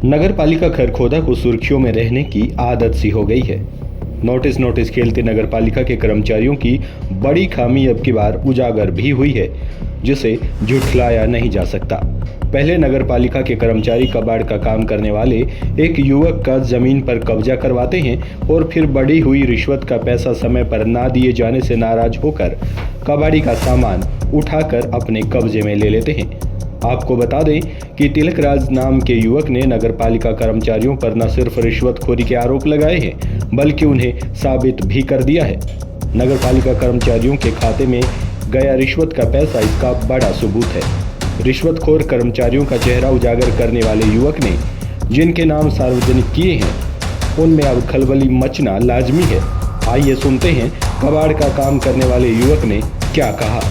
नगर पालिका खरखोदा को सुर्खियों में रहने की आदत सी हो गई है। नोटिस खेलते नगर पालिका के कर्मचारियों की बड़ी खामी अब की बार उजागर भी हुई है, जिसे झुठलाया नहीं जा सकता। पहले नगर पालिका के कर्मचारी कबाड़ का काम करने वाले एक युवक का जमीन पर कब्जा करवाते हैं और फिर बढ़ी हुई रिश्वत का पैसा समय पर ना दिए जाने से नाराज होकर कबाड़ी का सामान उठाकर अपने कब्जे में ले लेते हैं। आपको बता दें कि तिलकराज नाम के युवक ने नगर पालिका कर्मचारियों पर न सिर्फ रिश्वतखोरी के आरोप लगाए हैं, बल्कि उन्हें साबित भी कर दिया है। नगर पालिका कर्मचारियों के खाते में गया रिश्वत का पैसा इसका बड़ा सबूत है। रिश्वतखोर कर्मचारियों का चेहरा उजागर करने वाले युवक ने जिनके नाम सार्वजनिक किए हैं, उनमें अब खलबली मचना लाजमी है। आइए सुनते हैं कबाड़ का काम करने वाले युवक ने क्या कहा।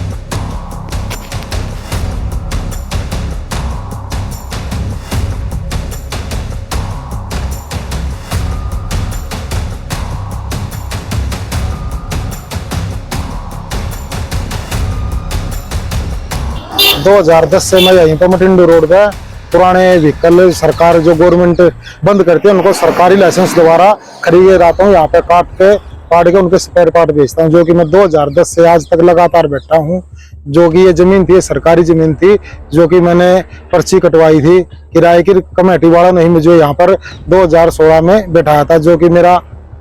2010 से मैं यहीं पर मटिंडू रोड पे पुराने व्हीकल सरकार जो गवर्नमेंट बंद करती है उनको सरकारी लाइसेंस दोबारा खरीदे रहता हूँ। यहाँ पे काट के उनके स्पेयर पार्ट बेचता हूँ, जो कि मैं 2010 से आज तक लगातार बैठा हूँ। जो कि ये जमीन थी, सरकारी जमीन थी, जो कि मैंने पर्ची कटवाई थी किराए की। कमेटी वालों ने मुझे यहाँ पर 2016 में बैठाया था, जो कि मेरा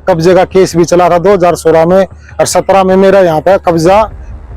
कब्जे का केस भी चला था 2016 में, और 17 में मेरा यहाँ पे कब्जा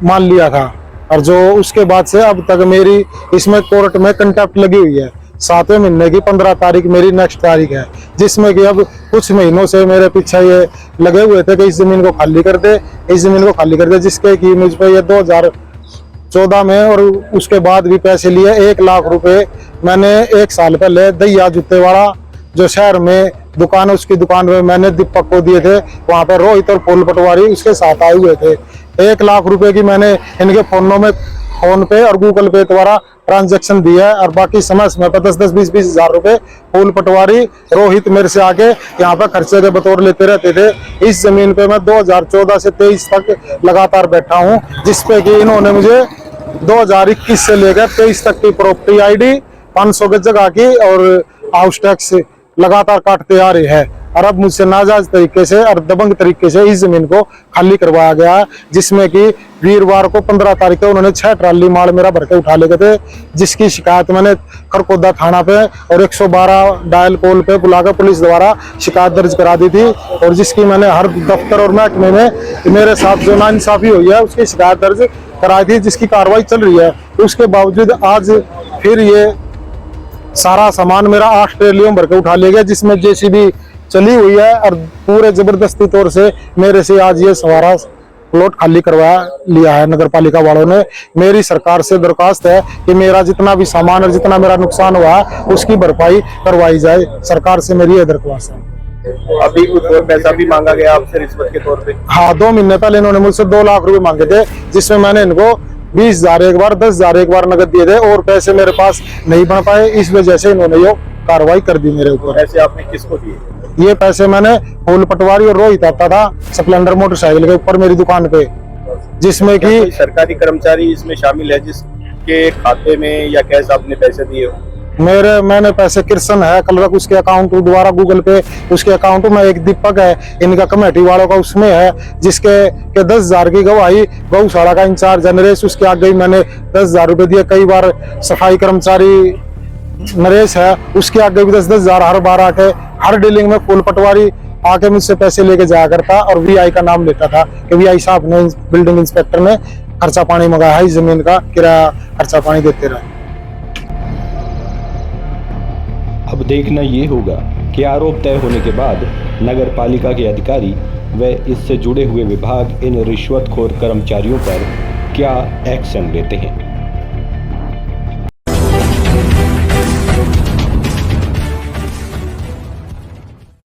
मान लिया था। और जो उसके बाद से अब तक मेरी इसमें कोर्ट में कंटेप्ट लगी हुई है। 7वें महीने की 15 तारीख मेरी नेक्स्ट तारीख है, जिसमें कि अब कुछ महीनों से मेरे पीछे ये लगे हुए थे कि इस जमीन को खाली कर दे, इस जमीन को खाली कर दे, जिसके कि मुझ पर ये 2014 में और उसके बाद भी पैसे लिए 1 लाख रुपए। मैंने 1 साल पहले दैया जूते वाला जो शहर में दुकान है, उसकी दुकान में मैंने दीपक को दिए थे। वहां पर रोहित और फूल पटवारी उसके साथ आए हुए थे। 1 लाख रुपए की मैंने इनके फोनों में फोन पे और गूगल पे द्वारा ट्रांजैक्शन दिया है, और बाकी समय पर 10-10, 20-20 हजार रुपए फूल पटवारी रोहित मेरे से आके यहाँ पे खर्चे के बतौर लेते रहते थे। इस जमीन पे मैं 2014 से 23 तक लगातार बैठा हूँ, जिसपे कि इन्होंने मुझे 2021 से लेकर 23 तक की प्रॉपर्टी ID 500 गज जगह की और हाउस टैक्स लगातार काटते आ रहे हैं। और अब मुझसे नाजायज तरीके से और दबंग तरीके से इस जमीन को खाली करवाया गया है, जिसमें कि वीरवार को 15 तारीख को उन्होंने 6 ट्राली माल मेरा भर के उठा ले गए थे, जिसकी शिकायत मैंने खरखोदा थाना पे और 112 डायल कॉल पे बुलाकर पुलिस द्वारा शिकायत दर्ज करा दी थी, और जिसकी मैंने हर दफ्तर और महकमे में मेरे साथ जो नाइंसाफी हुई है उसकी शिकायत दर्ज कराई थी, जिसकी कार्रवाई चल रही है। उसके बावजूद आज फिर ये सारा सामान मेरा 8 ट्रेलियों भर के उठा ले गया, जिसमें JCB चली हुई है, और पूरे जबरदस्ती तौर से मेरे से आज ये सारा प्लॉट खाली करवा लिया है नगर पालिका वालों ने। मेरी सरकार से दरखास्त है कि मेरा जितना भी सामान और जितना मेरा नुकसान हुआ है उसकी भरपाई करवाई जाए। सरकार से मेरी यह दरख्वास्त है। अभी कुछ और पैसा भी मांगा गया आपसे रिश्वत के तौर पे? हाँ, 2 महीने पहले इन्होंने मुझसे 2 लाख रुपए मांगे थे, जिसमें मैंने इनको 20,000 एक बार, 10,000 एक बार नगद दिए थे, और पैसे मेरे पास नहीं बन पाए। इस वजह से इन्होंने ये कार्रवाई कर दी मेरे ऊपर। पैसे आपने किसको दिए? ये पैसे मैंने फूल पटवारी और रोहित आता था स्प्लेंडर मोटरसाइकिल के ऊपर मेरी दुकान पे, जिसमें कि सरकारी कर्मचारी इसमें शामिल है जिसके खाते में या कैश आपने पैसे दिए हो? मैंने पैसे कृष्ण है कल तक उसके अकाउंट द्वारा गूगल पे उसके अकाउंट में, एक दीपक है इनका कमेटी वालों का उसमें है, जिसके 10,000 की गवाही गौशाला का इंचार्ज नरेश, उसके आगे ही मैंने 10,000 रुपए दिए। कई बार सफाई कर्मचारी नरेश है, उसके आगे भी 10-10 हजार हर बार आके हर डीलिंग में फूल पटवारी आके मुझसे पैसे लेके जाया करता, और VI का नाम लेता था कि VI साहब ने, बिल्डिंग इंस्पेक्टर ने खर्चा पानी मंगाया है, इस जमीन का किराया खर्चा पानी देते रहे। अब देखना ये होगा कि आरोप तय होने के बाद नगर पालिका के अधिकारी व इससे जुड़े हुए विभाग इन रिश्वतखोर कर्मचारियों पर क्या एक्शन लेते हैं।